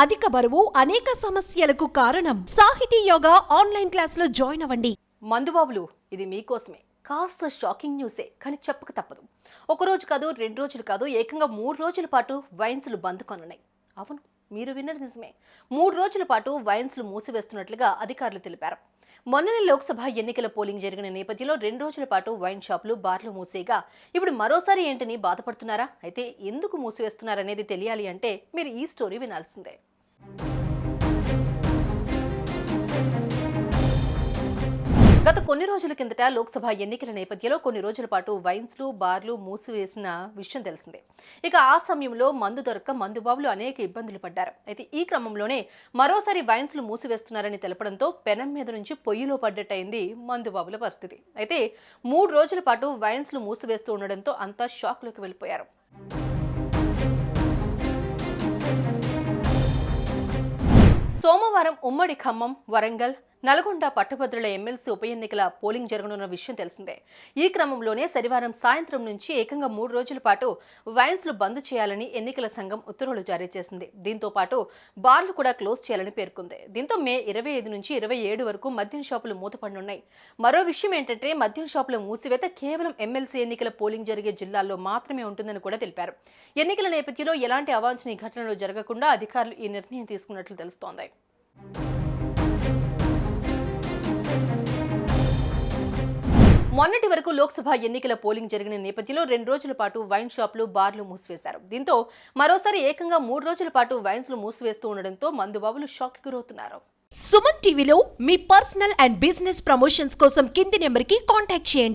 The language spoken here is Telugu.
అధిక బరువు అనేక సమస్యలకు కారణం. సాహితీ యోగా ఆన్లైన్ క్లాసులో జాయిన్ అవ్వండి. మందుబాబులు, ఇది మీకోసమే. కాస్త షాకింగ్ న్యూసే, కానీ చెప్పక తప్పదు. ఒక రోజు కాదు, 2 రోజులు కాదు, ఏకంగా 3 రోజుల పాటు వైన్స్లు బంద్ కొనన్నాయి. అవును, మీరు విన్నది నిజమే. 3 రోజుల పాటు వైన్స్లు మూసివేస్తున్నట్లుగా అధికారులు తెలిపారు. మొన్ననే లోక్సభ ఎన్నికల పోలింగ్ జరిగిన నేపథ్యంలో 2 రోజుల పాటు వైన్ షాపులు, బార్లు మూసేగా ఇప్పుడు మరోసారి ఏంటని బాధపడుతున్నారా? అయితే ఎందుకు మూసివేస్తున్నారనేది తెలియాలి అంటే మీరు ఈ స్టోరీ వినాల్సిందే. గత కొన్ని రోజుల కిందట లోక్సభ ఎన్నికల నేపథ్యంలో కొన్ని రోజుల పాటు వైన్స్లు, బార్లు మూసివేసిన విషయం తెలిసిందే. ఇక ఆ సమయంలో మందు దొరక్క మందుబాబులు అనేక ఇబ్బందులు పడ్డారు. అయితే ఈ క్రమంలోనే మరోసారి వైన్స్లు మూసివేస్తున్నారని తెలపడంతో పెనం మీద నుంచి పొయ్యిలో పడ్డట్టయింది మందుబాబుల పరిస్థితి. అయితే 3 రోజుల పాటు వైన్స్లు మూసివేస్తూ ఉండడంతో అంతా షాక్లోకి వెళ్ళిపోయారు. సోమవారం ఉమ్మడి ఖమ్మం, వరంగల్, నల్గొండ పట్టభద్రుల ఎమ్మెల్సీ ఉప ఎన్నికల పోలింగ్ జరగనున్న విషయం తెలిసిందే. ఈ క్రమంలోనే శనివారం సాయంత్రం నుంచి ఏకంగా 3 రోజుల పాటు వైన్స్లు బంద్ చేయాలని ఎన్నికల సంఘం ఉత్తర్వులు జారీ చేసింది. దీంతో పాటు బార్లు కూడా క్లోజ్ చేయాలని పేర్కొంది. దీంతో మే 25 నుంచి 27 వరకు మద్యం షాపులు మూతపడనున్నాయి. మరో విషయం ఏంటంటే మద్యం షాపుల మూసివేత కేవలం ఎమ్మెల్సీ ఎన్నికల పోలింగ్ జరిగే జిల్లాల్లో మాత్రమే ఉంటుందని కూడా తెలిపారు. ఎన్నికల నేపథ్యంలో ఎలాంటి అవాంఛనీయ ఘటనలు జరగకుండా అధికారులు ఈ నిర్ణయం తీసుకున్నట్లు తెలుస్తోంది. మొన్నటి వరకు లోక్సభ ఎన్నికల పోలింగ్ జరిగిన నేపథ్యంలో 2 రోజుల పాటు వైన్ షాపులు, బార్లు మూసివేశారు. దీంతో మరోసారి ఏకంగా 3 రోజుల పాటు వైన్స్లు మూసివేస్తూ ఉండడంతో మందుబాబులు షాక్ గురవుతున్నారు. సుమన్ టీవీలో మీ పర్సనల్ అండ్ బిజినెస్ ప్రమోషన్స్ కోసం కింది నెంబర్కి కాంటాక్ట్ చేయండి.